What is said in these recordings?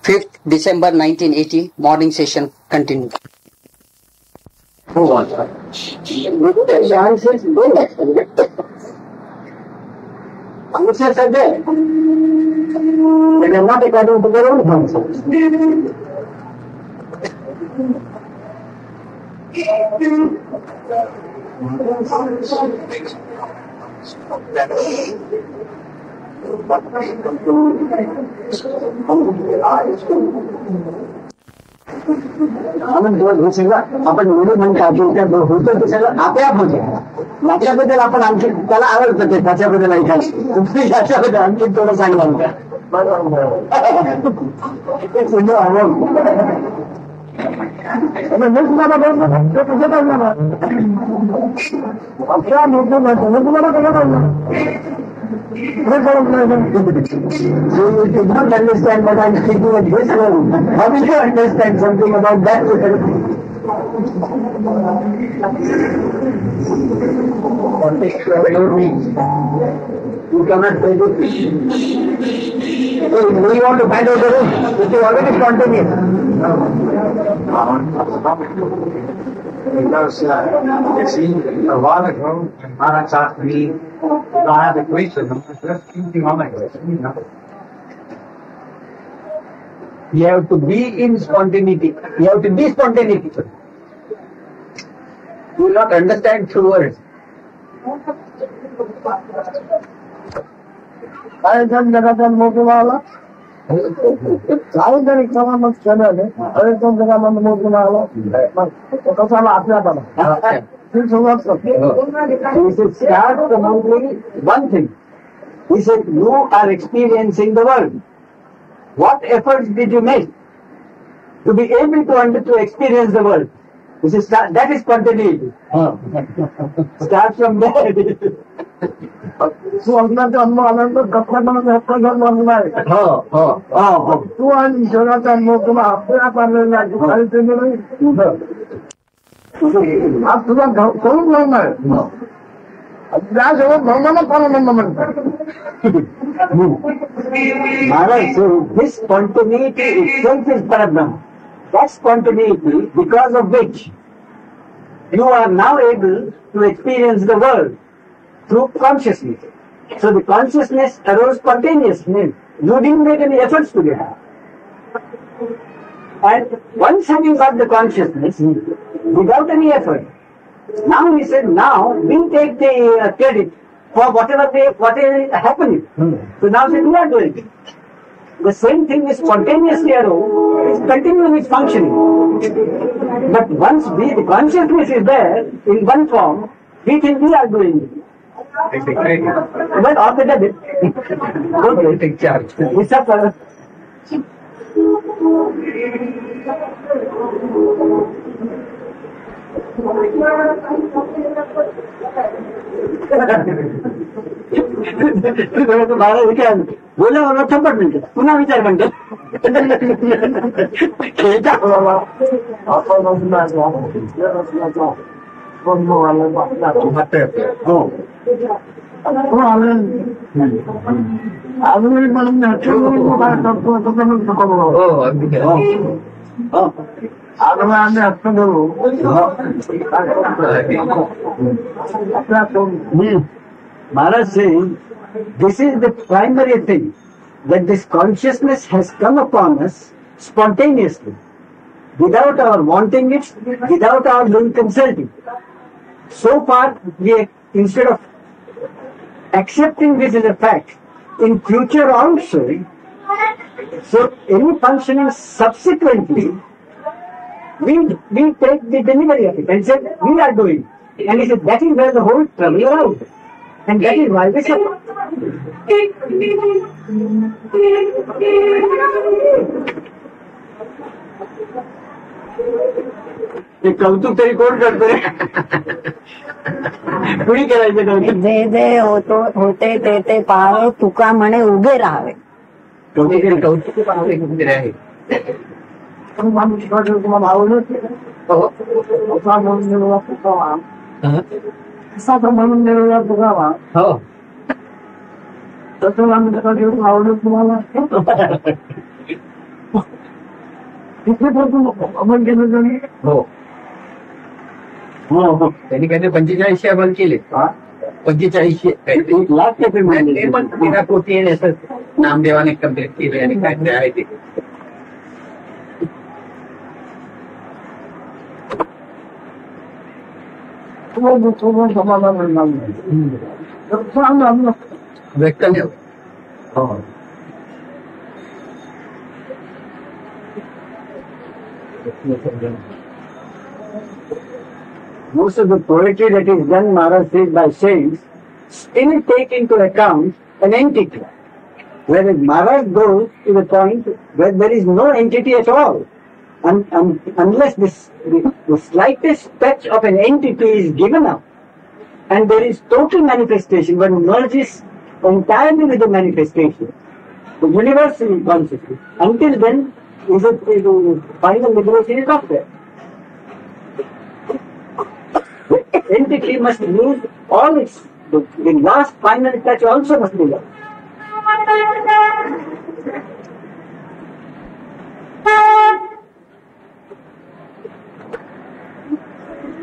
5th December 1980, morning session continued. Who was that? The answer is good. Answers are there. They are not according to their own concepts. आपण दुसरीला आपण एवढं म्हणतो त्या होतं ते सगळं आपोआप होते. याच्याबद्दल आपण आणखी त्याला आवडतं ते त्याच्याबद्दल ऐकायचं. तुम्ही याच्याबद्दल आणखी थोडं सांगा ते सुद्धा So you should not understand what I'm speaking at this level. How will you understand something about that? You cannot predict. So do you want to find out the room? It is already spontaneous. Because you see, a while ago, Maharaj asked me, I have a question, just thinking on my question, You have to be in spontaneity. You have to be spontaneity. You will not understand through words. I don't know. सारे कमा मत चले अरे तुम जगह मन मोड़ मारो तो साला अपना बना फिर सुना he said start from only one thing. He said you are experiencing the world. What efforts did you make to be able to experience the world? He said that is spontaneity. Start from there. तू अपना जन्म आनंद कपड़ा में अपना जन्म आनंद है तू आज जगह जन्म तुम अपने आप आनंद है तुम्हारे से नहीं आप तुम्हारा कौन ब्रह्म है अभ्यास हो ब्रह्म में परम बनता Maharaj, so this spontaneity itself is Parabrahma. That spontaneity, because of which you are now able to experience the world through consciousness. So the consciousness arose spontaneously. You didn't make any efforts to get it. And once having got the consciousness, without any effort, now he said, now we take the credit for whatever is happening. So now he said, we are doing it. The same thing is spontaneously arose, is continuing its functioning. But once the consciousness is there in one form, we think we are doing it. But after that, don't take charge. It's up for बोला और थप्पड़ मिलते पुनः विचार बनते Maharaj saying, this is the primary thing, that this consciousness has come upon us spontaneously, without our wanting it, without our being consulting. So far, we, instead of accepting this as a fact, in future also, so any functioning subsequently, we take the delivery of it and said, we are doing it. And he said, that is where the whole trouble arises. And that is why we suffer. एक कौतुक तरी कोण करतोय कुणी करायचं कौतुक जे जे होते ते पाहावे तुका म्हणे उभे राहावे कौतुक पाहावे कुठे आहे तुम्हाला आवडलं असा म्हणून निरोधा तुकावा हो तसं आवडत तुम्हाला अमल केलं त्यांनी. हो हो हो. त्यांनी काहीतरी 45 अमल केले. 45 1 लाख काहीतरी मिळाले. ते पण 13 कोटी आहे असं नामदेवाने कम्प्लीट केले आणि काय ते आहे ते. समाधान मिळणार नाही. तर सांग आपलं. व्यक्त नाही होत. हो. Most of the poetry that is done, Maharaj says, by saints, still take into account an entity. Whereas Maharaj goes to the point where there is no entity at all. Unless the slightest touch of an entity is given up, and there is total manifestation, one merges entirely with the manifestation, the universal consciousness. Until then, the final liberation is not there. The entity must lose all its, the last final touch also must be lost.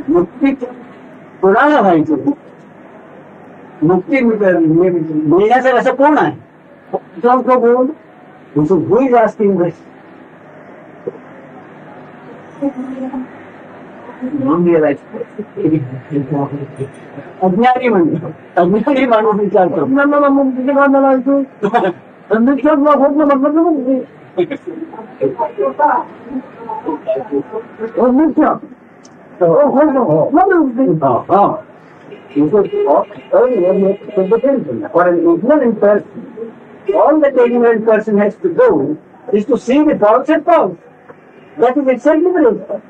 मुक्ती कोणाला व्हायचं? मुक्ती मिळण्याचं असं कोण आहे? कोण? Who is asking this? अज्ञानी म्हणतो. अज्ञानी माणूस विचारतो मुक्तीचे का म्हणायचं? For an ignorant person, all that the ignorant person has to do is to see the false and false. That is itself liberation.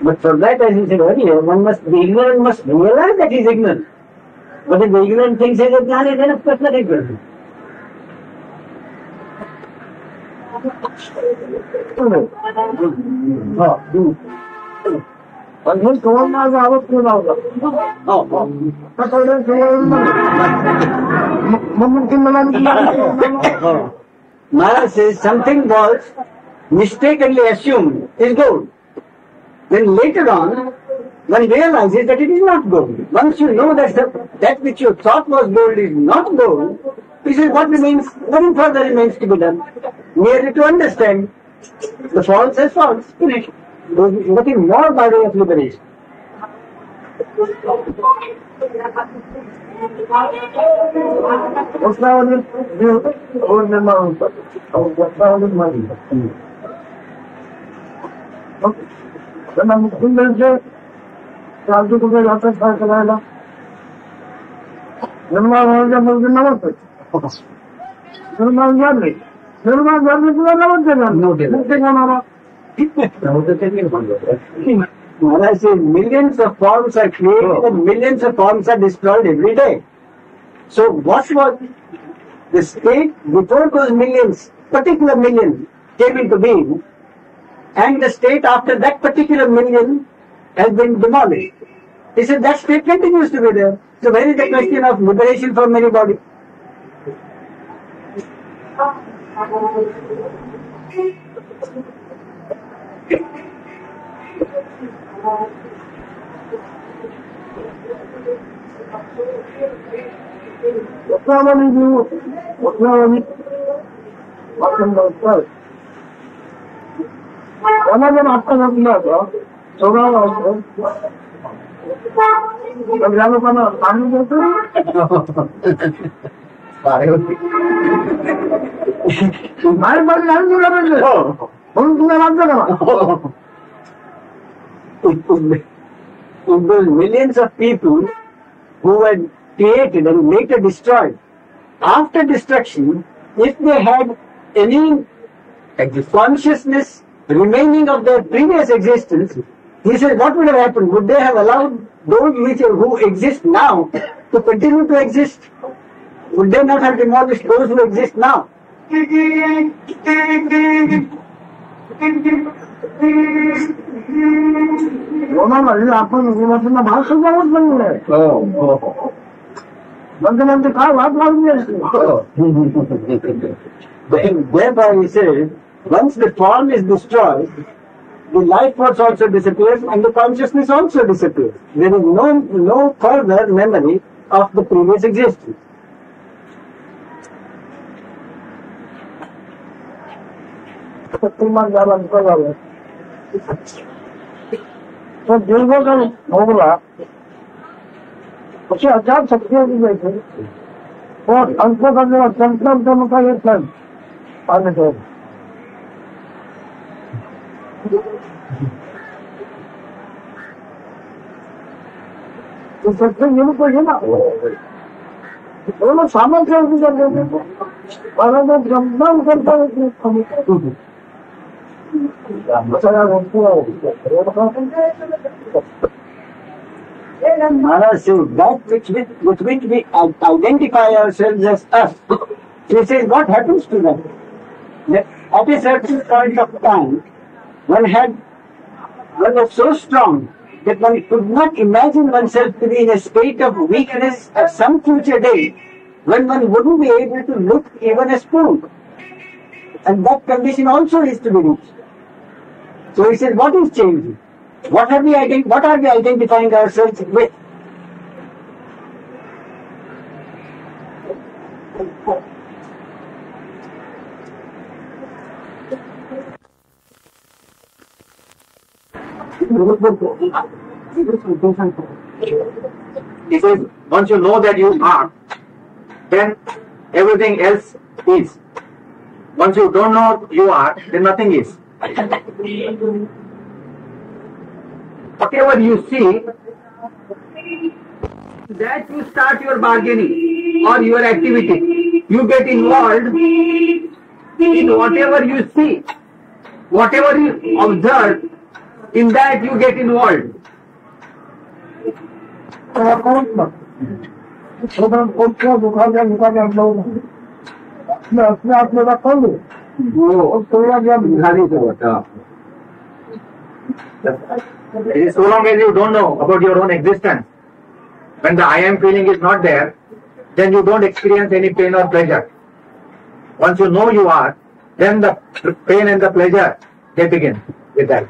But for that, as you said earlier, the ignorant must realize that he is ignorant. But if the ignorant thinks he is ignorant, then of course not ignorant. Maharaj says something was mistakenly assumed is gold. Then later on, one realizes that it is not gold. Once you know that which you thought was gold is not gold, he says what remains, nothing further remains to be done. Merely to understand the false as false. Finished. There is nothing more by way of liberation. त्यांना मुक्ती मिळते. चालतो कुठे जातात काय करायला? निर्माणाच्या मुलगी नमस्ते. निर्माण झाले. निर्माण झाले तुला नमस्ते मुक्ती कोणाला? Maharaj says millions of forms are created and millions of forms are destroyed every day. So what was the state before those millions, particular million came into being, and the state after that particular million has been demolished? He said that state continues to be there. So where is the question of liberation from anybody? If those millions of people who were created and later destroyed, after destruction, if they had any consciousness remaining of their previous existence, he said, what would have happened? Would they have allowed those who exist now to continue to exist? Would they not have demolished those who exist now? Therefore he says, once the form is destroyed, the life force also disappears and the consciousness also disappears. There is no further memory of the previous existence. तो दीर्घकाल होगा પછી અજાબ શક્તિઓ છે और अंत करने का संकल्प का ये क्षण पाने दो तो सत्संग ये को है ना दोनों सामर्थ्य भी कर देते हैं परंतु ब्रह्म करता है Maharaj says that with which we identify ourselves as us. He says what happens to them? That at a certain point of time, one was so strong that one could not imagine oneself to be in a state of weakness at some future day when one wouldn't be able to look even a spoon. And that condition also is to be reached. So he says, what is changing? What are we identifying ourselves with? He says, once you know that you are, then everything else is. Once you don't know you are, then nothing is. Whatever you see, that you start your bargaining or your activity. You get involved in whatever you see, whatever you observe, in that you get involved. It is so long as you don't know about your own existence. When the I am feeling is not there, then you don't experience any pain or pleasure. Once you know you are, then the pain and the pleasure, they begin with that.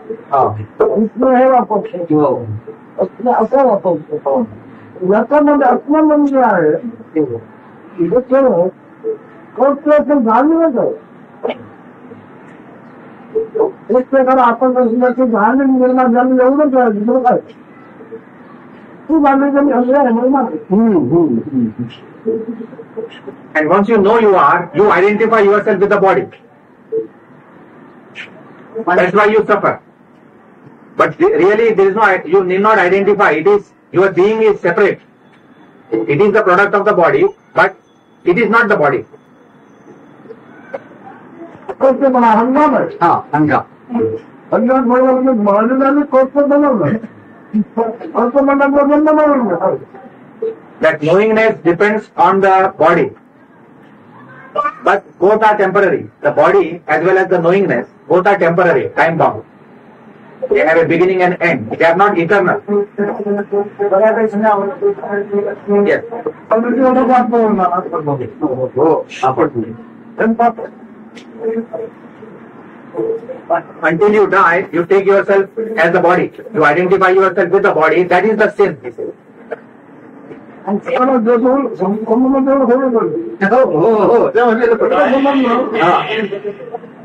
इसमें है वापस अपने अपना वापस व्याकरण अपना मन में आ रहे इधर चलो कौन से अपन ध्यान में जाओ इस प्रकार अपन के ध्यान में निर्माण ध्यान में जाऊंगा तो दूसरों का तू ध्यान में जब अंदर है निर्माण And once you know you are, you identify yourself with the body. That's why you suffer. But really, there is no, you need not identify. It is, your being is separate. It is the product of the body, but it is not the body. कौन बना हंगाम है हाँ हंगा हंगाम बड़ा मानना में कौन सा बना है और तो मना बना That knowingness depends on the body. But both are temporary. The body as well as the knowingness, both are temporary, time bound. They have a beginning and end. They are not eternal. Yes. Until you die, you take yourself as the body. You identify yourself with the body. That is the sin.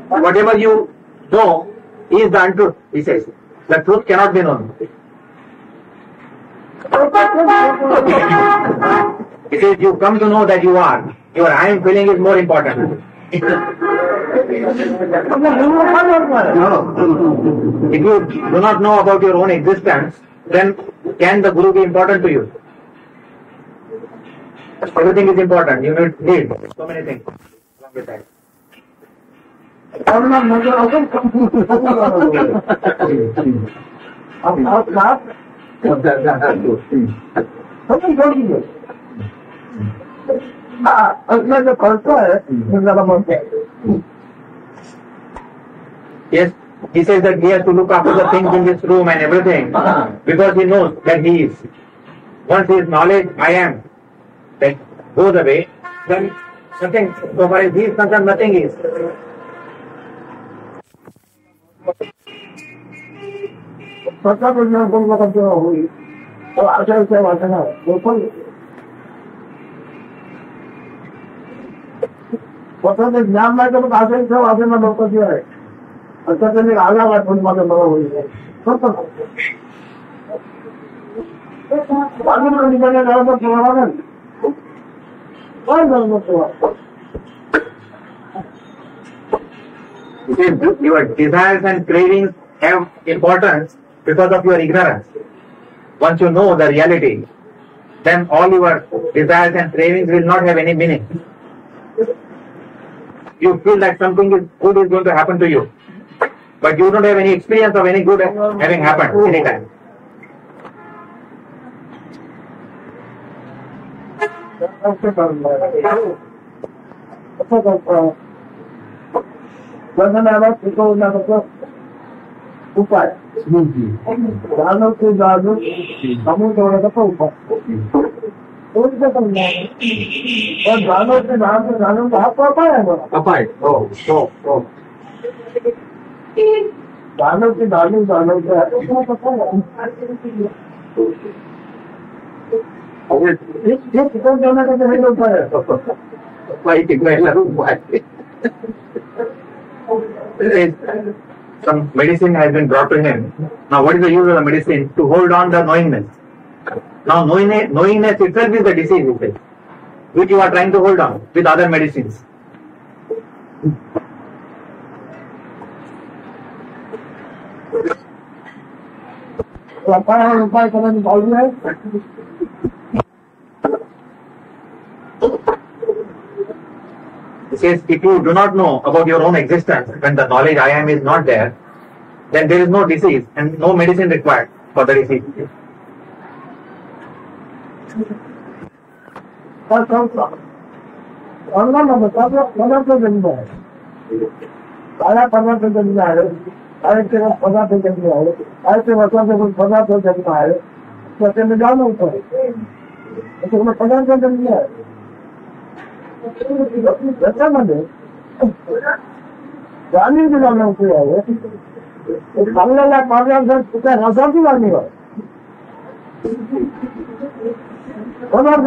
Whatever you know is the untruth, he says. The truth cannot be known. He says, you come to know that you are. Your I am feeling is more important. If you do not know about your own existence, then can the Guru be important to you? Everything is important. You need so many things along with that. उसमें जो करता है ज्यादा बोलते हैं. Yes, he says that he has to look after the things in this room and everything because he knows that he is. Once his knowledge, I am, that goes away, then nothing, so far as he is concerned, nothing is. स्वतः प्रज्ञा को करते हुई तो आशा से वासना बिल्कुल स्वतः से ज्ञान में तो आशा से वासना बिल्कुल दिया है. अच्छा से आगे बात थोड़ी बातें बड़ा हुई है. स्वतः बाकी को निकालने का तो प्रभाव और जरूरत है. Your desires and cravings have importance because of your ignorance. Once you know the reality, then all your desires and cravings will not have any meaning. You feel that something is good is going to happen to you, but you don't have any experience of any good having happened anytime. उपाय दानों के दानों समुद्र का उपाय उनसे करना है. और दानों के दानों का हाथ उपाय है Upai. Oh. दानों के दानों का कितना जाना का नहीं उपाय है. Some medicine has been brought to him. Now, what is the use of the medicine? To hold on the knowingness. Now, knowingness itself is the disease, which you are trying to hold on with other medicines. उपाय करना निकाल है. He says, if you do not know about your own existence, when the knowledge I am is not there, then there is no disease and no medicine required for the disease. पदार्थ जन्म है. सारा पदार्थ जन्म है. ऐसे पदार्थ जन्म है. ऐसे वर्षों से कुछ पदार्थ जन्म है. तो में जाना होता है. पदार्थ जन्म है. त्याच्यामध्ये जाणीव दिला नव्हती आहे. चांगल्याला पदार्थ त्या रसाची जाणीव आहे. पदार्थ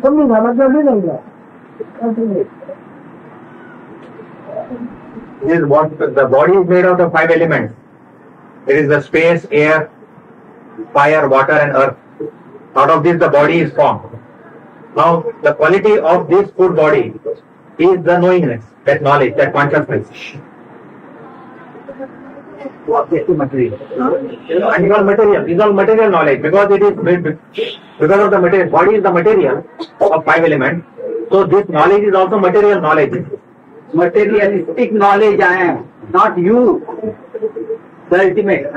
कमी झाला तरी नाही. This is what the body is made out of 5 elements. It is the space, air, fire, water and earth. Out of this the body is formed. Now the quality of this food body is the knowingness, that knowledge, that consciousness. Material. And is all material knowledge because it is because of the material. Body is the material of 5 elements. So this knowledge is also material knowledge. Materialistic knowledge I am, not you, the ultimate.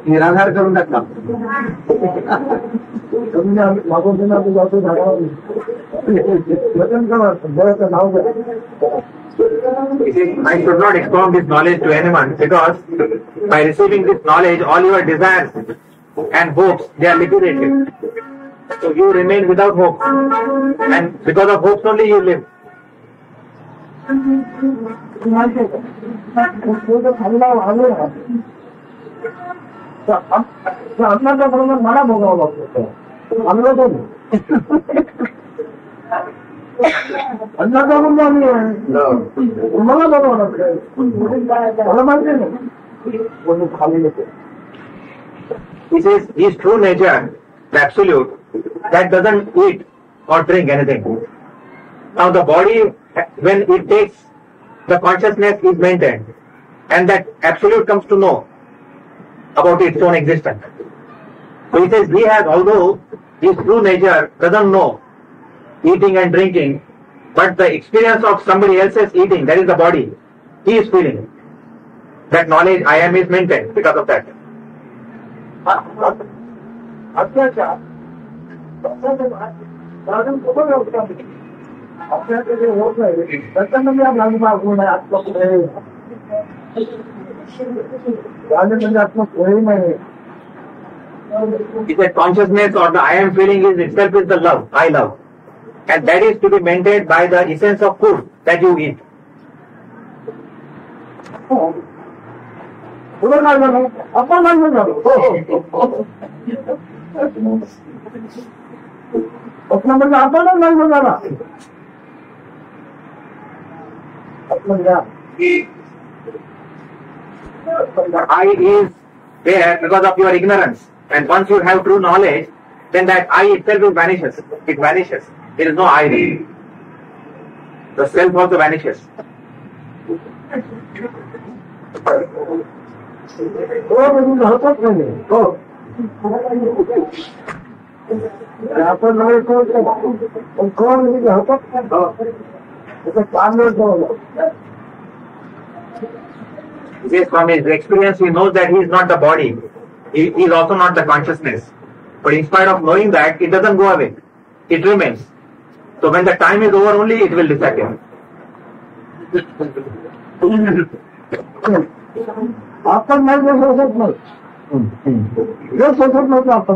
निराधार करून टाकला. I should not expound this knowledge to anyone because by receiving this knowledge, all your desires and hopes, they are liquidated. So you remain without hope, and because of hopes only you live. अन्नाचा बरोबर मला भोगावं लागतो. आम्ही अन्नाचा बरोबर आम्ही मला भोगावं लागतं. मला माहिती नाही कोणी खाली येते. He says his true nature, the absolute, that doesn't eat or drink anything. Now the body, when it takes, the consciousness is maintained. and that absolute comes to know about its own existence. So he says he has, although his true nature doesn't know eating and drinking, but the experience of somebody else's eating, that is the body, he is feeling. That knowledge I am is maintained because of that. He said consciousness or the I am feeling is itself is the love, I love. And that is to be maintained by the essence of food that you eat. I is there because of your ignorance. And once you have true knowledge, then that I itself vanishes. It vanishes. There is no I there. The self also vanishes. Yes, from his experience, he knows that he is not the body. He is also not the consciousness. But in spite of knowing that, it doesn't go away. It remains. So when the time is over only, it will disappear. आपण नाही जे सोसत नाही जे सोसत नव्हतं आपण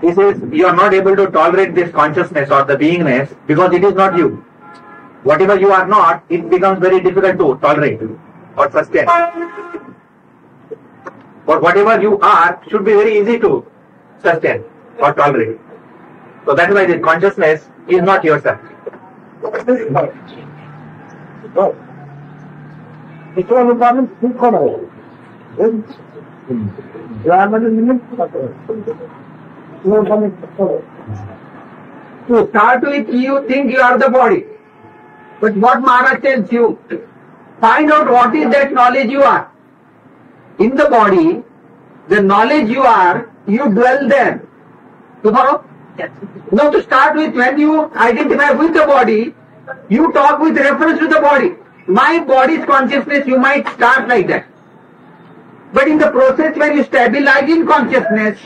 He says, you are not able to tolerate this consciousness or the beingness because it is not you. Whatever you are not, it becomes very difficult to tolerate or sustain. But whatever you are should be very easy to sustain or tolerate. So that is why this consciousness is not yourself. To start with, you think you are the body. But what Maharaj tells you, find out what is that knowledge you are. In the body, the knowledge you are, you dwell there. You follow? Yes. Now to start with, when you identify with the body, you talk with reference to the body. My body's consciousness, you might start like that. But in the process, when you stabilize in consciousness,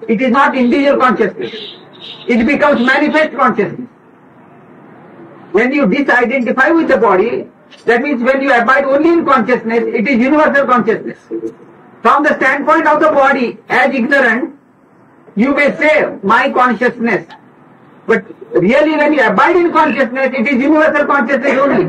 it is not individual consciousness. It becomes manifest consciousness. When you disidentify with the body, that means when you abide only in consciousness, it is universal consciousness. From the standpoint of the body, as ignorant, you may say, my consciousness. But really when you abide in consciousness, it is universal consciousness only.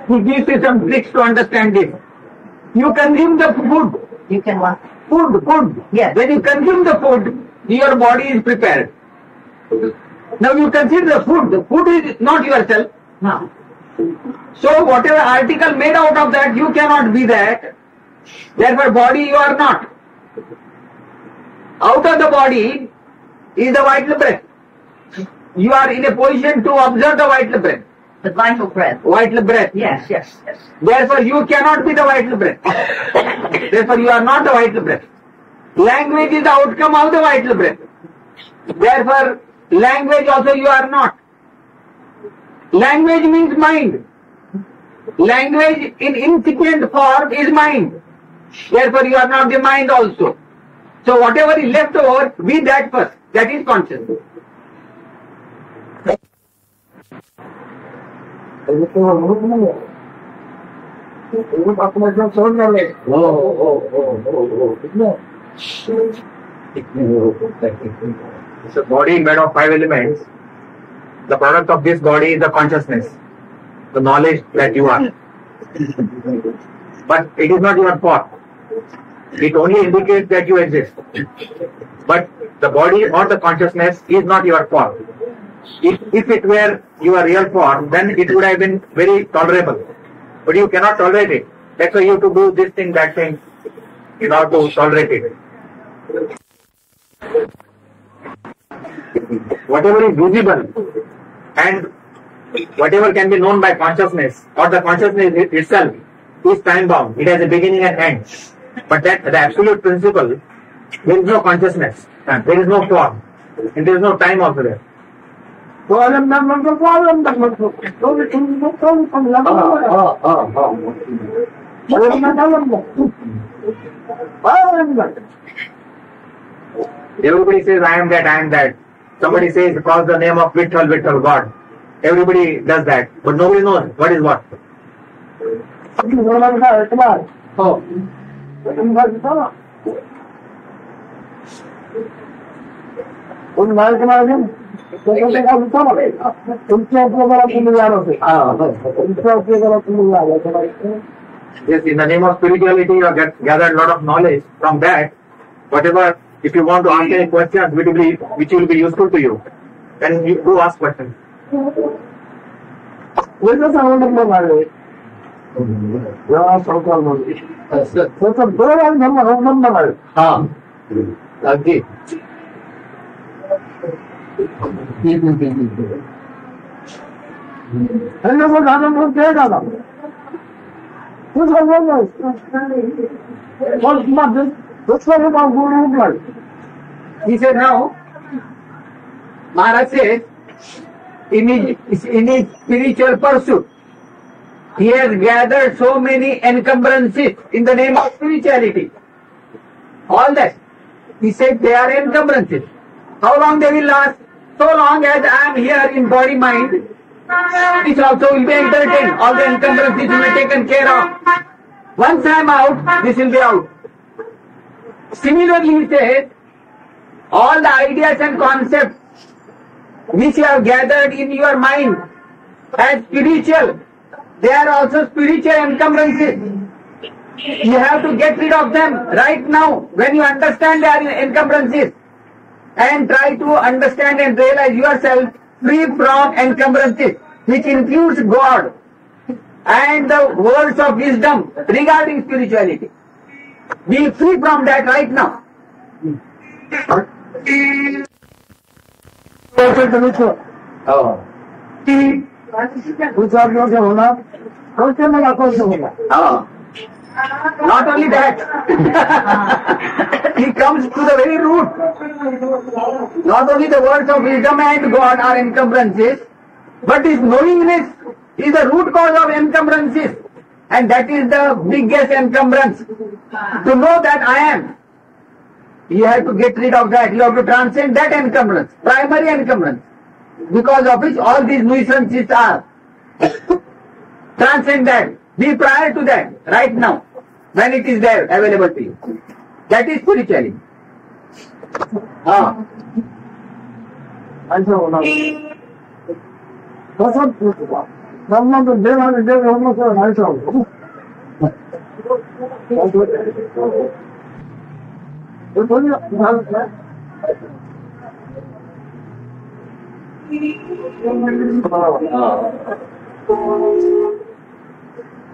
He gives you some tricks to understand this. You consume the food. You can what? Food. Yes. When you consume the food, your body is prepared. Now you consider the food. The food is not yourself. No. So whatever article made out of that, you cannot be that. Therefore body you are not. Out of the body is the vital breath. You are in a position to observe the vital breath. The vital breath. Vital breath. Yes. Therefore you cannot be the vital breath. Therefore you are not the vital breath. Language is the outcome of the vital breath. Therefore language also you are not. Language means mind. Language in incipient form is mind. Therefore you are not the mind also. So whatever is left over, be that first. That is consciousness. It's a body made of 5 elements. The product of this body is the consciousness, the knowledge that you are. But it is not your form. It only indicates that you exist. But the body or the consciousness is not your form. If it were your real form, then it would have been very tolerable. But you cannot tolerate it. That's why you have to do this thing, that thing, in order to tolerate it. Whatever is visible and whatever can be known by consciousness, or the consciousness itself, is time bound. It has a beginning and end. But that the absolute principle, there is no consciousness, there is no form, and there is no time also there. Everybody says, I am that, I am that. Somebody says, calls the name of Vitthal, Vitthal, God. Everybody does that, but nobody knows what is what. Yes, in the name of spirituality, you have gathered a lot of knowledge. From that, whatever, if you want to ask any questions which will be useful to you, then you do ask questions. He said now, Maharaj says, in his spiritual pursuit, he has gathered so many encumbrances in the name of spirituality. All that. He said they are encumbrances. How long they will last? So long as I am here in body mind, this also will be entertained. All the encumbrances will be taken care of. Once I am out, this will be out. Similarly, he says, all the ideas and concepts which you have gathered in your mind as spiritual, they are also spiritual encumbrances. You have to get rid of them right now when you understand they are encumbrances, and try to understand and realize yourself free from encumbrances, which includes God and the words of wisdom regarding spirituality. Be free from that right now. Not only that, he comes to the very root. Not only the words of wisdom and God are encumbrances, but his knowingness is the root cause of encumbrances. And that is the biggest encumbrance. To know that I am, you have to get rid of that. You have to transcend that encumbrance, primary encumbrance, because of which all these nuisances are. Transcend that. Be prior to that, right now, when it is there, available to you. That is spirituality.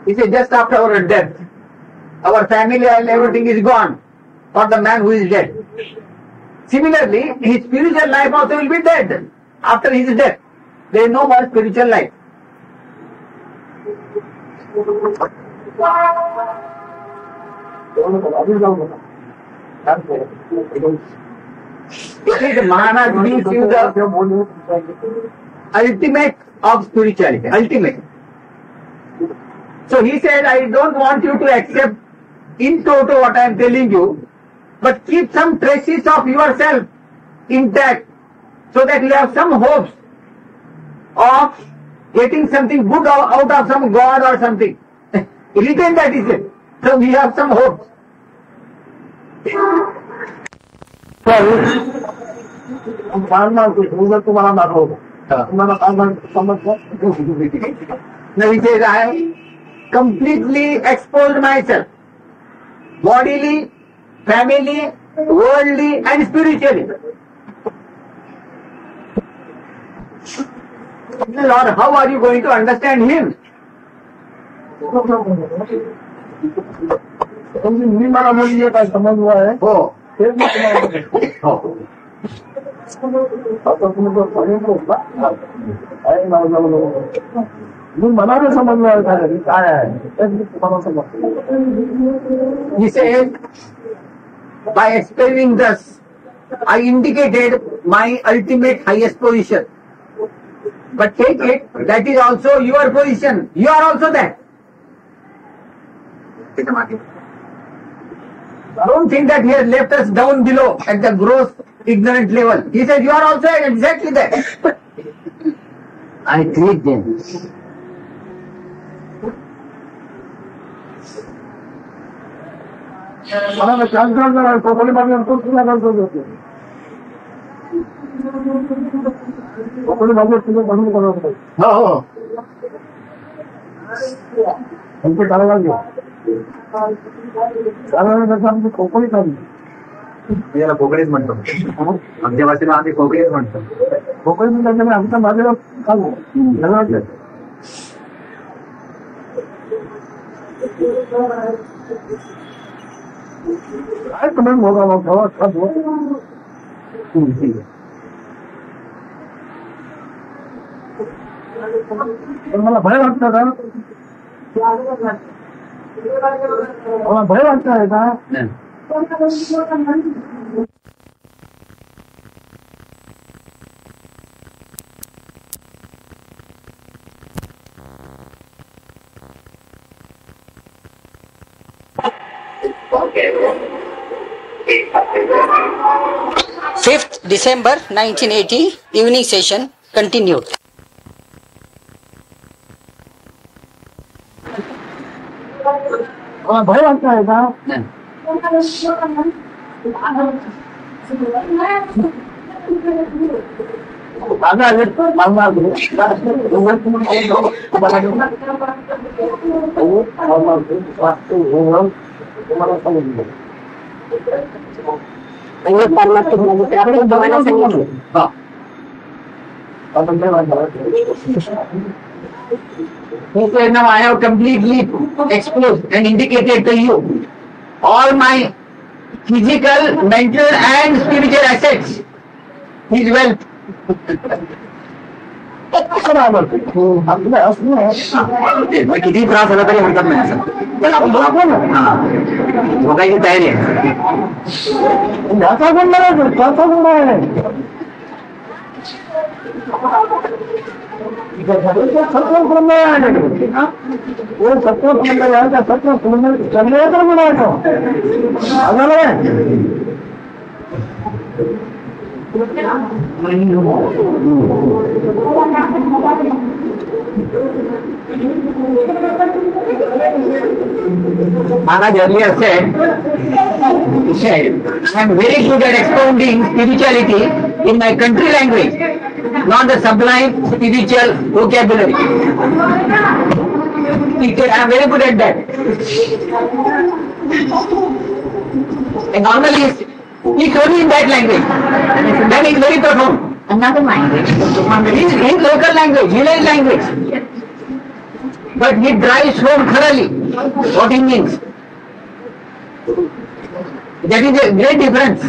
He said, just after our death, our family and everything is gone for the man who is dead. Similarly, his spiritual life also will be dead after his death. There is no more spiritual life. It is Maharaj gives you the ultimate of spirituality. Ultimate. So he said, I don't want you to accept in toto what I am telling you, but keep some traces of yourself intact, so that you have some hopes of getting something good out of some God or something. Retain that, he said. So we have some hopes. Now he says, I have completely exposed myself, bodily, family, worldly and spiritually. Lord, how are you going to understand him? मी मला म्हणजे काय समजलं आहे हो. तेच मी तुम्हाला सांगतो. हो. आता तुम्ही तो सांगितलं का? आहे मला जमलं. मी मनाने समजलं आहे काय आहे तेच मी तुम्हाला समजतो. He said, by explaining thus, I indicated my ultimate highest position. But take it, that is also your position. You are also that. Don't think that he has left us down below at the gross ignorant level. He said, you are also exactly that. I treat them. मला transfer करा कोकणी बाजूला तो तुला करतो होतो कोकणी बाजूला तुला म्हणून करत होतो हो हो. आमचं करायला लागेल कारण कसं आमची कोकणी काढली याला कोकणीच म्हणतो. आमच्या भाषेला आम्ही कोकणीच म्हणतो. कोकणी त्याच्यामुळे आमच्या बाजूला काढू काय तुम्ही मोगा मला भय वाटतं का मला भय वाटतं आहे का Fifth December 1980 evening session continued. मला भय वाटतं आहे का तुम्हाला समजलं He said, now I have completely exposed and indicated to you all my physical, mental and spiritual assets. His wealth. किती त्रास झाला तरी हरकत नाही असं बघायची तयारी आहे. Maharaj earlier said, I am very good at expounding spirituality in my country language, not the sublime spiritual vocabulary. He said, I am very good at that. And normally he told me in that language. That is very profound. Another language. In local language, village language. But he drives home thoroughly what he means. That is a great difference.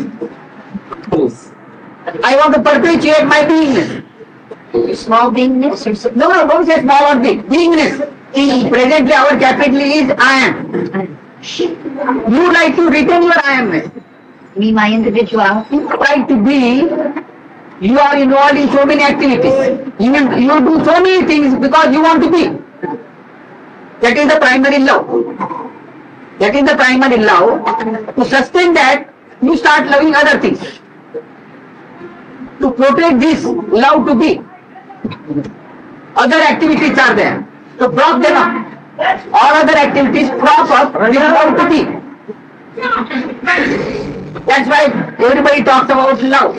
I want to perpetuate my beingness. Small beingness or No, don't say small or big. Beingness. Presently our capital is I am. You like to retain your I amness. me, my individuality. Like to be, you are involved in so many activities. You do so many things because you want to be. That is the primary love. That is the primary love. To sustain that, you start loving other things. To protect this love to be, other activities are there. So prop them up. All other activities prop up this love to be. That's why everybody talks about love.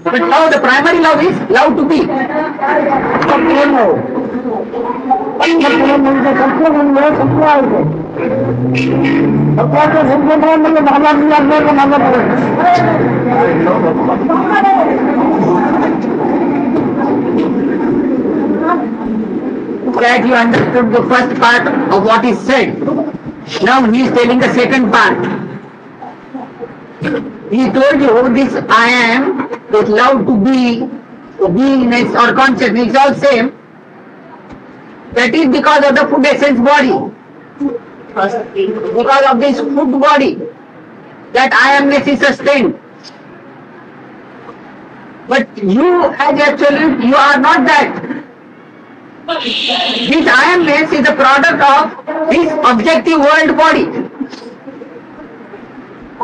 But now the primary love is love to be. that you understood the first part of what is said. Now he is telling the second part. He told you this I am, this love to be, beingness or consciousness is all same. That is because of the food essence body. Because of this food body, that I amness is sustained. But you as absolute, you are not that. This I amness is the product of this objective world body.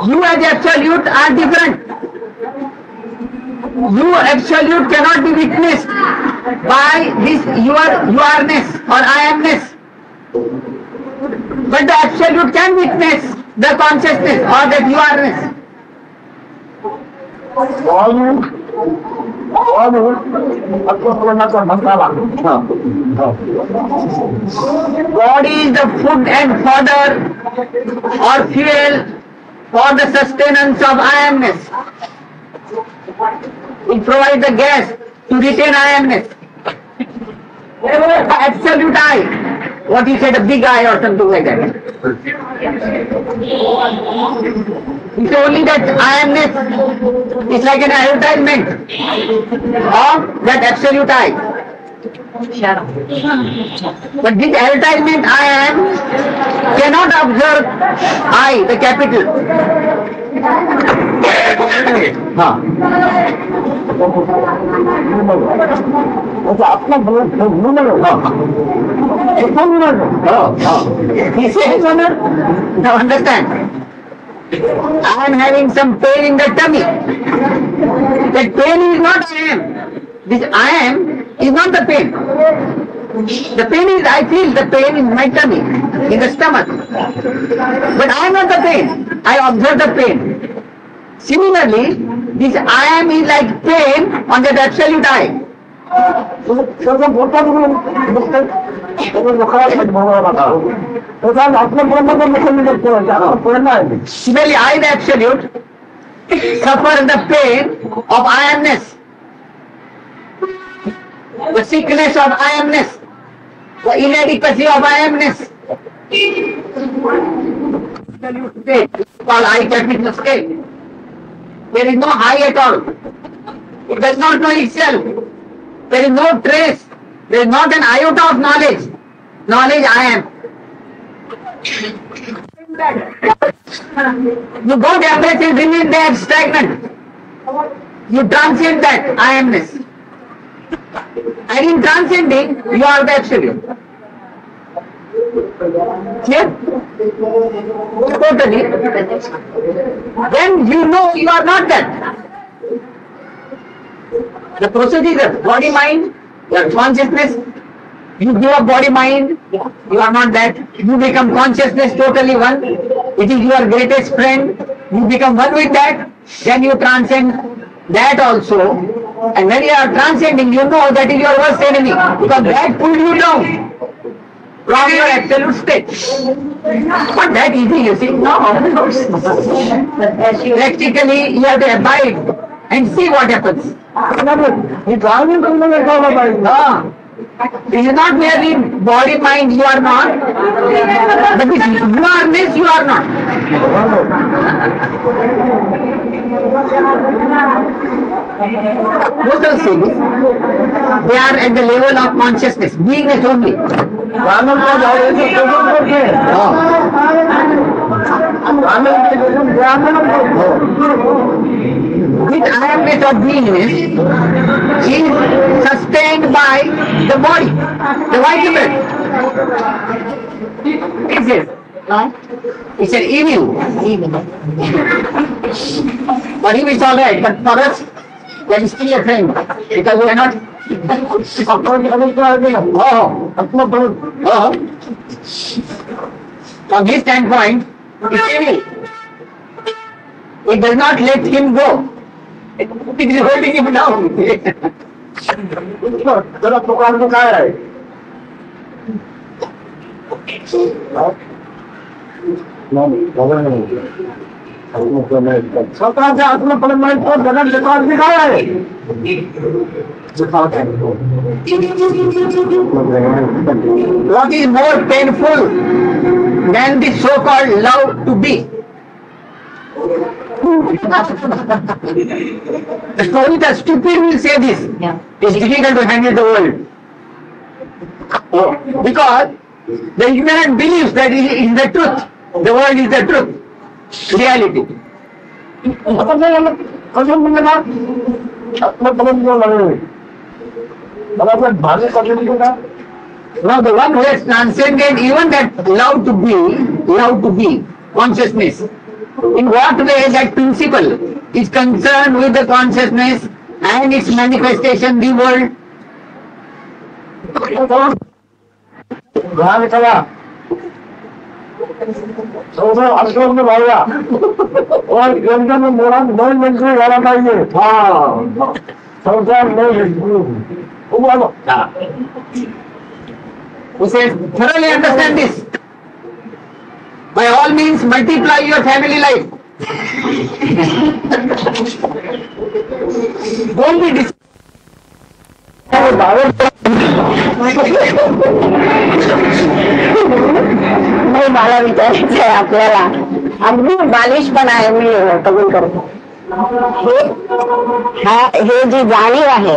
You as absolute are different. You absolute cannot be witnessed by this yourness or I amness. But the absolute can witness the consciousness or that yourness. God is the food and fodder or fuel for the sustenance of I amness. It provides the gas to retain I amness. Absolute I. What you said, a big I or something like that. It's only that I amness is like an advertisement of that absolute I. But this advertisement I am cannot observe I, the capital. He says, now understand, I am having some pain in the tummy. That pain is not I am. This I am is not the pain. The pain is, I feel the pain in my tummy, in the stomach. But I am not the pain. I observe the pain. Similarly, this I am is like pain on that absolute I. Similarly, I, the absolute, suffer the pain of I amness. The sickness of I amness, the inadequacy of I amness. Absolute state, called I capital state. There is no I at all. It does not know itself. There is no trace. There is not an iota of knowledge. Knowledge I am. You don't embrace it, remain there stagnant. You transcend that I amness. And in transcending, you are the absolute. Clear? Totally. Then you know you are not that. The process is that body-mind, your consciousness, you give up body-mind, you are not that. You become consciousness totally one. It is your greatest friend. You become one with that. Then you transcend that also. And when you are transcending, you know that is your worst enemy. Because that pulled you down from your absolute state. Not that easy, you see. No. Practically, you have to abide and see what happens. It is not merely body, mind, you are not. But this yourness, you are not. Both those things, they are at the level of consciousness, beingness only. With awareness of beingness is sustained by the body, the vertebrate. It's it. It's an evil. For him it's alright, but for us, that is still a thing. Because we are not. From his standpoint, it's evil. It does not let him go. It is holding him down. स्वतः से आत्मा परमात्मा को जगत विकास दिखाया है। What is more painful than the so-called love to be? Only the stupid will say this. It's difficult to handle the world. Because the ignorant believes that it is the truth. The world is the truth. Reality. Now the one who has transcended even that love to be consciousness. In what way that principle is concerned with the consciousness and its manifestation, the world? Ashok में भागा और गंगा में मोड़ा 9 मंजिल वाला चाहिए। संसार 9 Who says, thoroughly understand this. By all means, multiply your family life. Don't be नाही, मला विचारायचं आहे आपल्याला, अगदी बालिशपण आहे, मी कबूल करतो. हे जी जाणीव आहे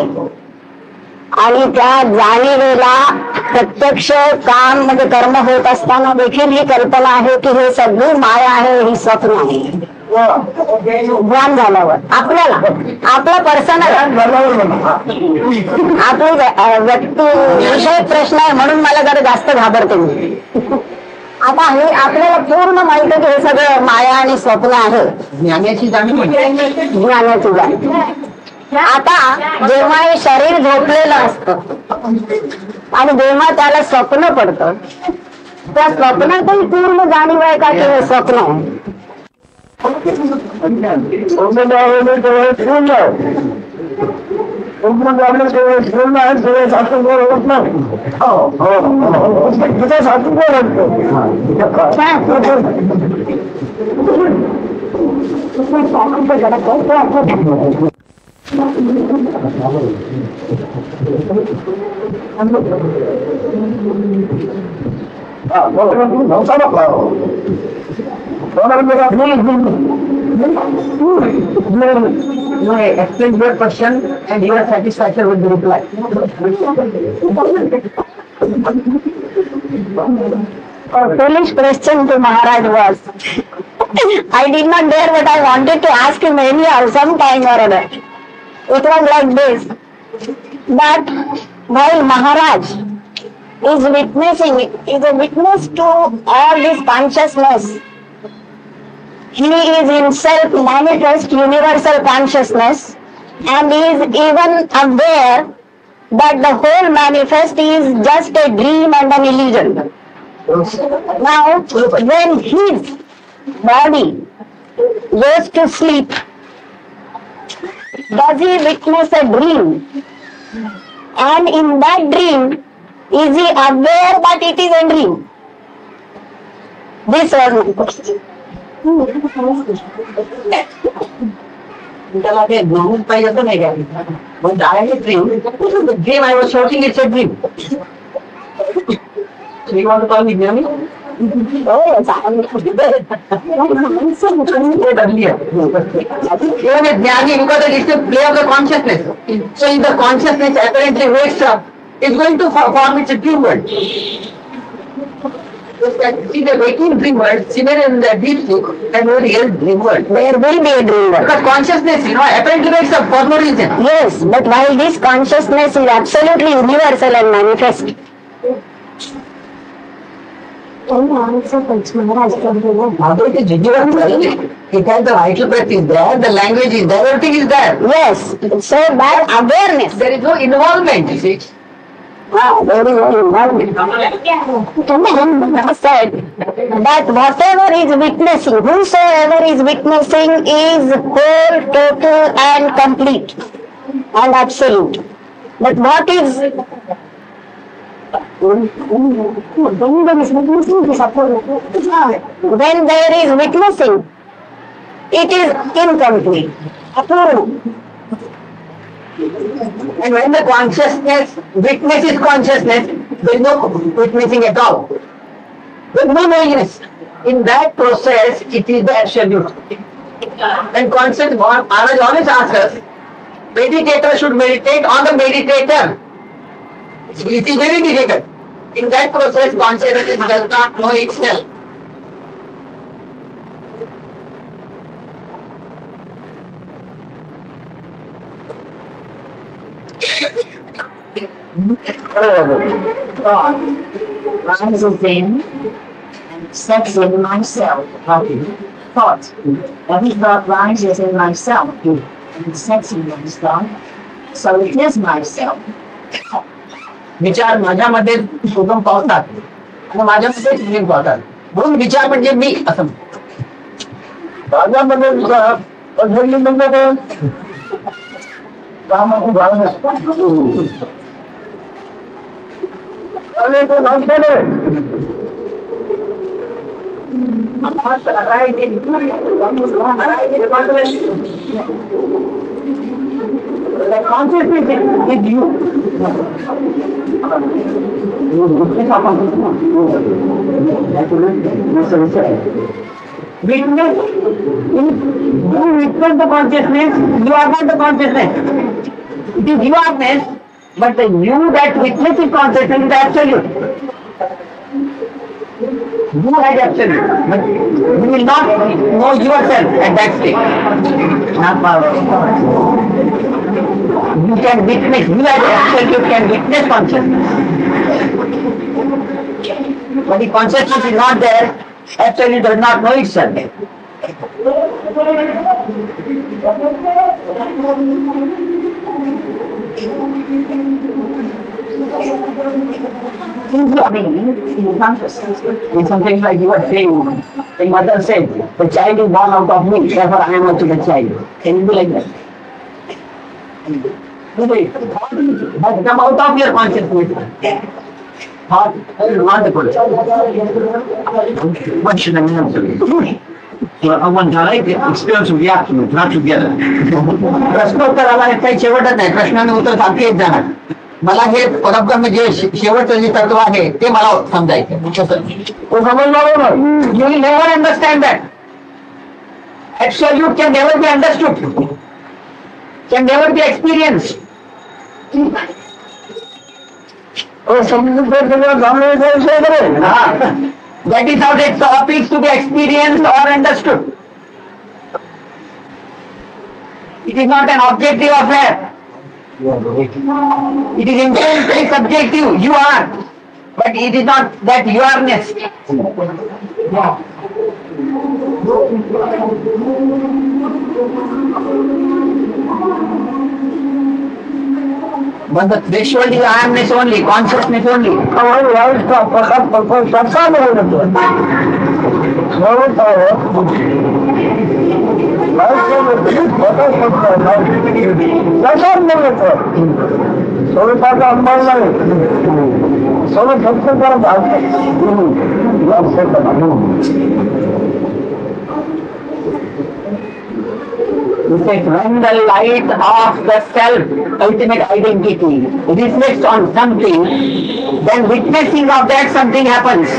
आणि त्या जाणीवेला प्रत्यक्ष काम म्हणजे कर्म होत असताना देखील ही कल्पना आहे की हे सगळी माया आहे, ही स्वप्न आहे. ज्ञान झाल्यावर आपल्याला आपला पर्सनल आपली व्यक्ती विषय प्रश्न आहे म्हणून मला जरा जास्त घाबरते मी. आता हे आपल्याला पूर्ण माहित आहे की हे सगळं माया आणि स्वप्न आहे, ज्ञानाची जाणीव. ज्ञानाची जाणीव. आता जेव्हा हे शरीर झोपलेलं असतं आणि जेव्हा त्याला स्वप्न पडतं, त्या स्वप्नातही पूर्ण जाणीव आहे का की हे स्वप्न आहे? No, explain your question and you are satisfied with the reply. A foolish question to Maharaj was, I did not dare, but I wanted to ask him anyhow, some time or other. It was like this, that while Maharaj is witnessing, is a witness to all this consciousness, he is himself manifest universal consciousness and is even aware that the whole manifest is just a dream and an illusion. Now, when his body goes to sleep, does he witness a dream? And in that dream, is he aware that it is a dream? This was my question. But I had a dream. The dream I was shouting, it's a dream. So you want to call me Jnani? Oh yes, I am. Even a Jnani, because it is the play of the consciousness. So if the consciousness apparently wakes up, it's going to form its dream world. See the waking dream world, similar in the deep sleep, and no real dream world. There will be a dream world. Because consciousness, apparently wakes up for no reason. Yes, but while this consciousness is absolutely universal and manifest. Although it is universal, it has the vital breath is there, the language is there, everything is there. Yes, so that awareness. There is no involvement, you see. There is no involvement. Said that whatever is witnessing, whosoever is witnessing is whole, total and complete and absolute. But what is when there is witnessing, it is incomplete. Apuru. And when the consciousness witnesses consciousness, there is no witnessing at all. There is no knowingness. In that process, it is the absolute. And conscious Maharaj always asks us, meditator should meditate on the meditator. It is very difficult. In that process, consciousness does not know itself. God lies within and sets in myself. Thought. Every thought rises in myself and sets in myself. So it is myself. विचार माझ्यामध्ये उगम पावतात आणि माझ्यामध्ये निर्माण पावतात म्हणून विचार म्हणजे मी असं माझ्यामध्ये विचार पद्धती म्हणजे काय कामाची भावना आणि तो नसताना consciousness is you. Witness, you witness the consciousness, you are not the consciousness. It is you-ness, but the you that witnesses consciousness is the absolute. You had absolute, but you will not know yourself at that stage. Not power. You can witness, you as absolute can witness consciousness. But the consciousness is not there, absolute does not know itself. In consciousness. In something like you are saying, the mother said, the child is born out of me, therefore I am also the child. Can it be like that? Thought has come out of your consciousness. Thought is not the consciousness. What should I answer? One direct experience of the absolute, not together. प्रश्नोत्तराला काही शेवटच नाही, प्रश्नाने उत्तर सारखे येत जाणार. मला हे परब्रह्म जे शेवटचं जे तत्व आहे ते मला समजायचं. तो समजणार नाही. You will never understand that. Absolute can never be understood. Can never be experienced. That is how the topics to be experienced or understood. It is not an objective affair. It is intensely subjective. You are, but it is not that you are-ness. But the threshold is I-amness only, consciousness only. When the light of the self, ultimate identity, reflects on something, then witnessing of that something happens.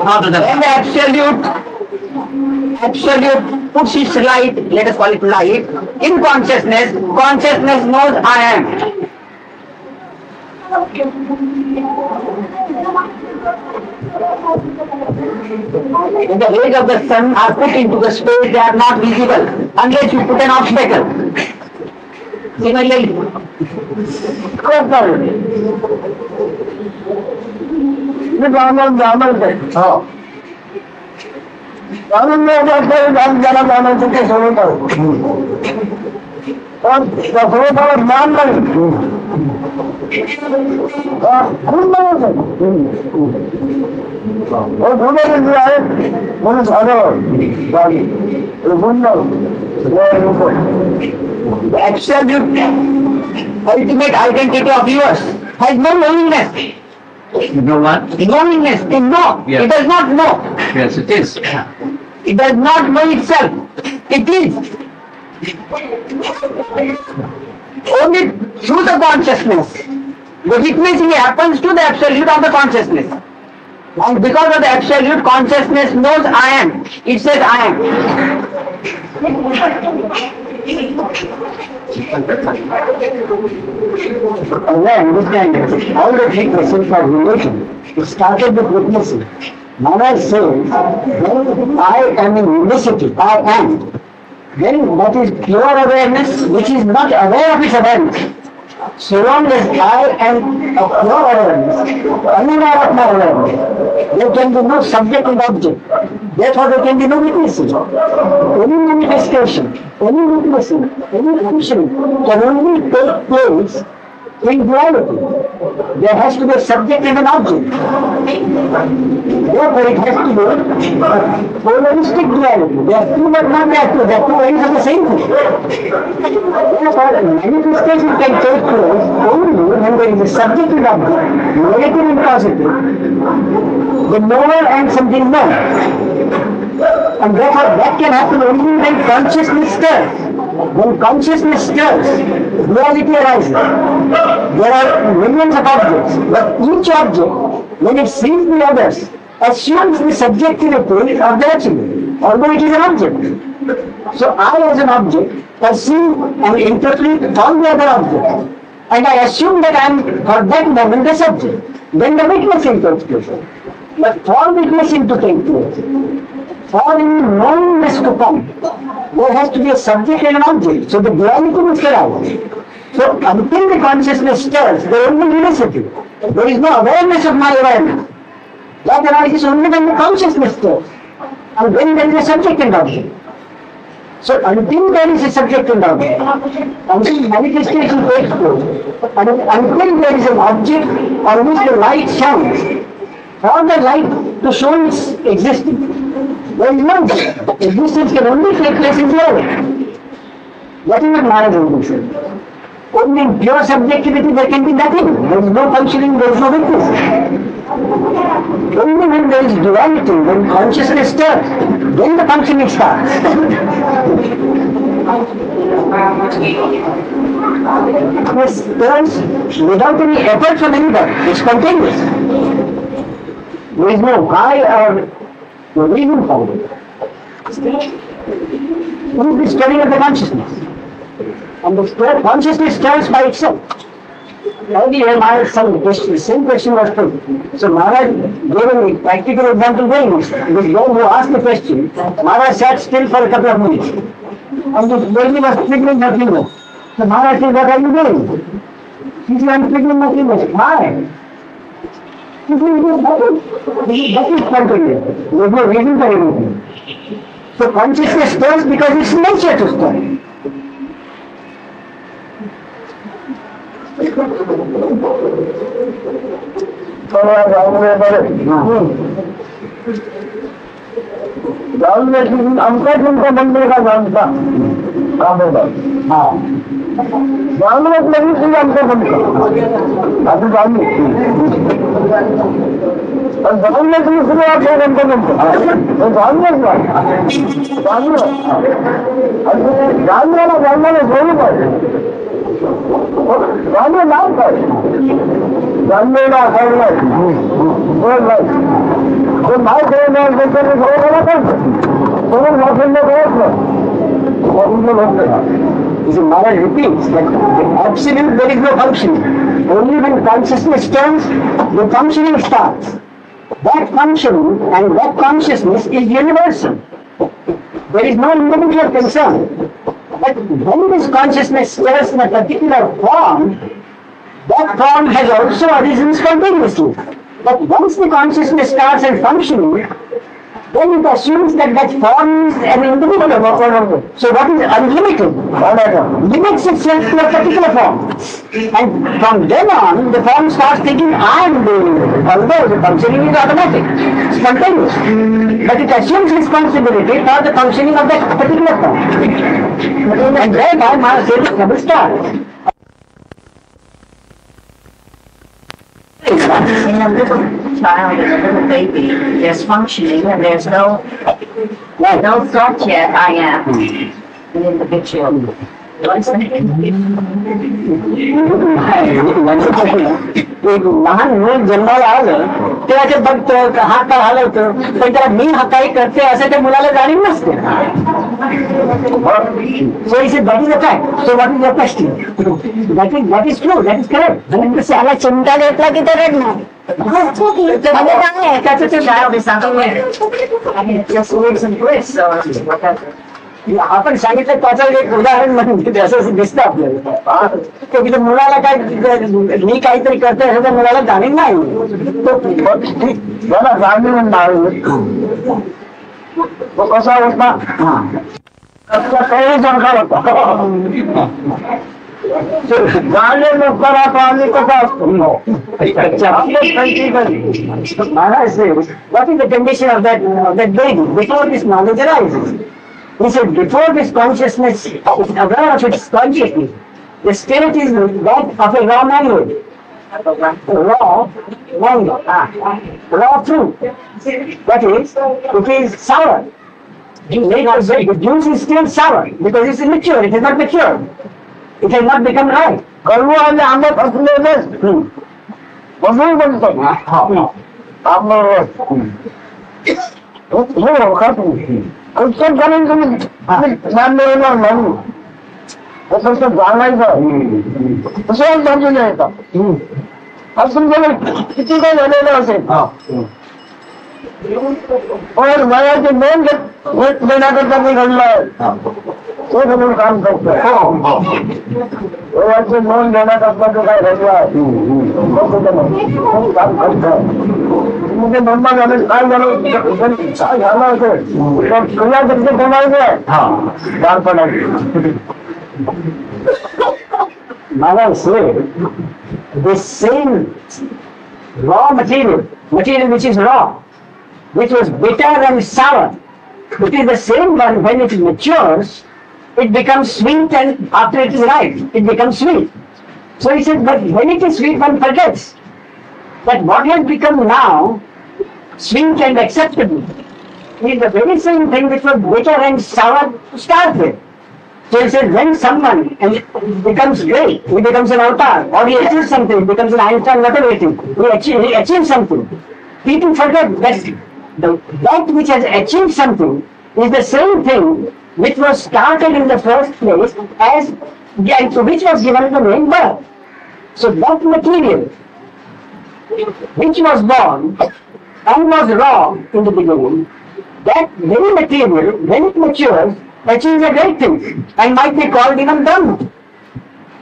When the absolute puts its light, let us call it light, in consciousness, consciousness knows I am. When the rays of the sun are put into the space, they are not visible unless you put an obstacle. Similarly, the absolute ultimate identity of yours has no knowingness. You know what? Knowingness, it know. Yes. It does not know. Yes, it is. It does not know itself. It is. Only through the consciousness. The witnessing happens to the absolute of the consciousness. And because of the absolute consciousness knows I am. It says I am. As I understand it, all the three questions are related. It started with witnessing. Maharaj says, when I am in unicity, I am. Then that is pure awareness which is not aware of its awareness. So long as I am of pure awareness, unaware of my awareness, there can be no subject and object. Therefore there can be no witnessing. Any manifestation, any witnessing, any functioning can only take place in duality. There has to be a subject and an object. Therefore it has to be a polaristic duality. There are two but not there are two. There are two ends of the same thing. Therefore manifestation can take place only when there is a subject and object, negative and positive, the knower and something known. And therefore that can happen only when consciousness stirs. When consciousness stirs, duality arises. There are millions of objects, but each object, when it sees the others, assumes the subjectivity of the absolute, although it is an object. So I as an object perceive and interpret all the other objects, and I assume that I am for that moment the subject. Then the witnessing takes place. But for witnessing to take place, for any knowingness to come, there has to be a subject and an object. So the duality must arise. So until the consciousness stirs, there is no unicity. There is no awareness of my awareness. That arises only when the consciousness stirs. And then there is a subject and object. So until there is a subject and object, until manifestation takes place, and until there is an object on which the light shines, for the light to show its existence, there is no existence can only take place in duality. That is what Maharaj only said. Only in pure subjectivity there can be nothing. There is no functioning, there is no witness. Only when there is duality, when consciousness stirs, then the functioning starts. It stirs without any effort from anybody. It's spontaneous. There is no why or reason for it. Only the stirring of the consciousness. And the consciousness stirs by itself. Earlier, Maharaj, the same question was put. So Maharaj gave a practical example very much. This guy who asked the question, Maharaj sat still for a couple of minutes. And the lady was twiddling her fingers. So Maharaj said, what are you doing? She said, I'm twiddling my fingers. Why? She said, that is spontaneous. There is no reason for anything. So consciousness stirs because it's nature to stir. हमका जिनका बनने का जानता हाँ जानवत लगी थी हमको बनता अभी जानू और जानने के लिए आप हमको बनता जानने जानने जानने जोड़ी पड़े जानने नाम पर जानने ना करना तो मार करने देखते हैं थोड़ा बड़ा कर तो मौसम में बहुत और उनको लोग Maharaj repeats that in absolute there is no functioning. Only when consciousness turns, the functioning starts. That functioning and that consciousness is universal. There is no individual concern. But when this consciousness stirs in a particular form, that form has also arisen spontaneously. But once the consciousness starts and functioning, then it assumes that that form is an individual. So what is unlimited limits itself to a particular form. And from then on, the form starts thinking, I am doing it. Although the functioning is automatic, spontaneous. But it assumes responsibility for the functioning of that particular form. And thereby, Maharaj says, trouble starts. In a little child, in a little baby, there's functioning and there's no thought yet, I am an individual. What's that? एक लहान मूल जन्माला आलं तेव्हा ते बघतं हात पाय हलवतं पण त्याला मी हा काही करते असं त्या मुलाला जाणीव नसते. So he said, that is the fact. So what is your question? That is true, that is correct. त्याला चिमटा घेतला की ते रडणार. That's a child is unaware. I mean, it just lives in bliss, so whatever. आपण सांगितलं त्याचं एक उदाहरण म्हणून असं दिसतं आपल्याला की त्या मुलाला काय मी काहीतरी करतोय असं त्या मुलाला जाणीव नाही. मला जाणीव नाही तो कसा होता काही जणकार होता गाणे लोकांना पाणी कसा असतो. Maharaj says, what is the condition of that baby before this knowledge arises? He said, before this consciousness is aware of its consciousness, the spirit is that of a raw manhood. Raw mango, raw fruit. That is, it is sour. The juice is still sour because it's immature, it is not mature. It has not become ripe. कडू आणि आंबट असलेलं मजूर बनतो. उत्तर करून तुम्ही ज्ञान मिळवणार नाही तसं जाणायचं तसं बाजूला येतात असून किती काही झालेलं असेल पण वयाचे नोंद देण्याकरता मी घडलाय तो म्हणून काम करतोय. वयाचे नोंद देण्याकरता जो काय घडलाय काम करतोय. म्हणजे ब्रह्मा झाले काय झालं काय झालं असेल क्रिया कधी बनायचं बालपणाची. मला this same raw material which is raw, which was bitter and sour, it is the same one when it matures, it becomes sweet, and after it is ripe, it becomes sweet. So he said, but when it is sweet, one forgets that what has become now sweet and acceptable is the very same thing which was bitter and sour to start with. So he said, when someone becomes great, he becomes an avatar, or he achieves something, becomes an Einstein, whatever it is, he achieves something. People forget that that which has achieved something is the same thing which was started in the first place and to which was given the name birth. So that material which was born and was raw in the beginning, that very material, when it matures, achieves a great thing and might be called even Brahma.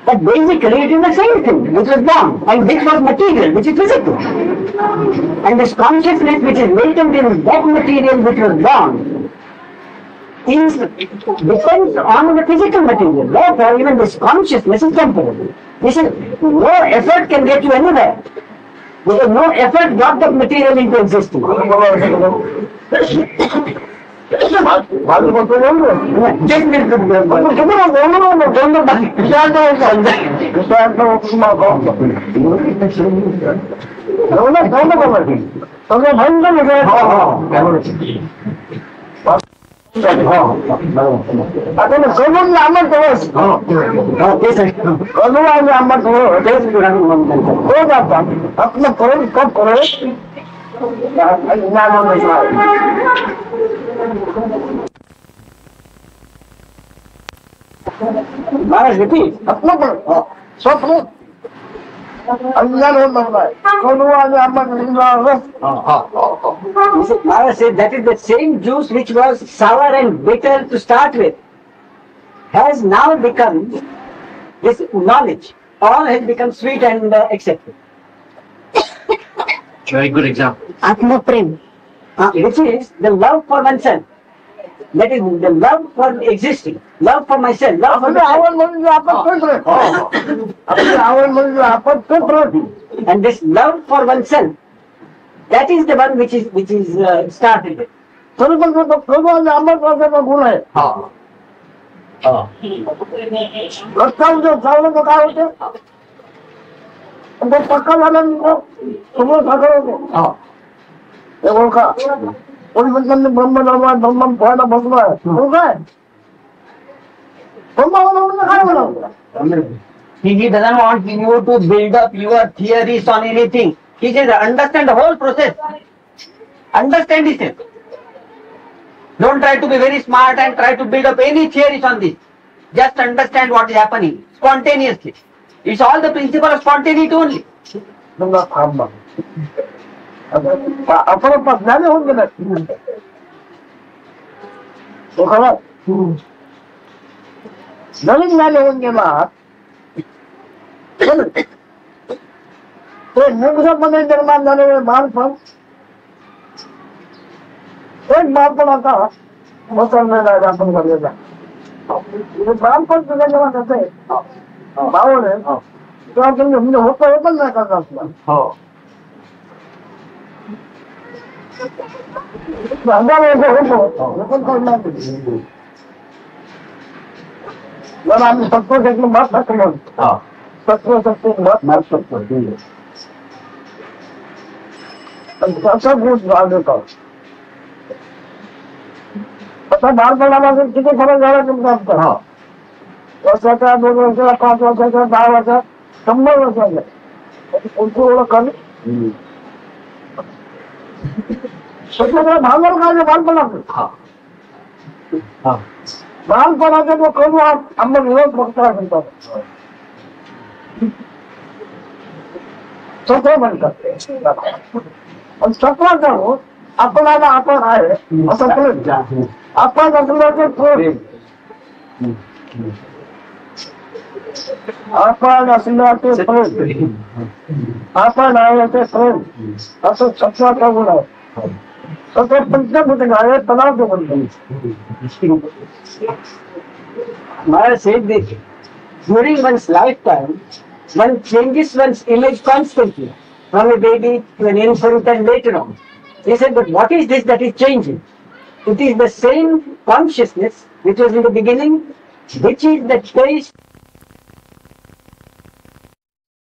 But basically it is the same thing which was born and which was material, which is physical. And this consciousness which is latent in that material which was born depends on the physical material. Therefore even this consciousness is temporary. This is, no effort can get you anywhere. There is no effort brought that material into existence. Maharaj, repeat. Maharaj said that is the same juice which was sour and bitter to start with has now become this knowledge. All has become sweet and accepted. Very good example. Atma Prem. Which is the love for oneself. That is the love for existing, love for myself, love for and this love for oneself, that is the one which is started with. तो पक्का झाल्यानंतर समोर साखर होतो हे ओळखा कोणी म्हणतात ब्रह्म ब्रह्म व्हायला बसलाय हो काय ब्रह्म बनवलं काय बनवलं He doesn't want you to build up your theories on anything. He says, understand the whole process. Understand it. Don't try to be very smart and try to build up any theories on this. Just understand what is happening spontaneously. It's all the principle of spontaneity only. समजा थांबा आपण पसल्याने होऊन गेलं तो खरा नवीन ज्ञान होऊन गेला ते मुंगसामध्ये निर्माण झालेले बालपण एक बालपण आता बसवलेला आहे आपण करलेला बालपण तुझ्या जेव्हा कसं बावळ आहे तेव्हा तुम्ही म्हणजे होतं हे पण नाही करत असणार होतो पण करणार जर आम्ही सत्व घेतलं मत टाकलं सत्व मत मार शकतो त्याचा गुण देतो आता बालपणापासून किती फरक झाला तुमचा वर्षाचा 2 वर्षाचा 5 वर्षाचा 10 वर्षाचा 100 वर्षाचा कोणती ओळख कमी स्वतःला भांडवल काय बालपणाचं बालपणाचा जो करू आम्ही विरोध बघता म्हणतात सत्व म्हणतात आणि सत्वात जाऊ आपणाला आपण आहे असं प्रेम आपण असल्याचे प्रेम आपण असल्याचे प्रेम आपण आहे ते प्रेम असं सत्वाचा गुण आहे सत्व पंचभूत आहे तणाव जो म्हणतो Maharaj said this, during one's lifetime, one changes one's image constantly, from a baby to an infant and later on. He said, but what is this that is changing? It is the same consciousness which was in the beginning, which is the taste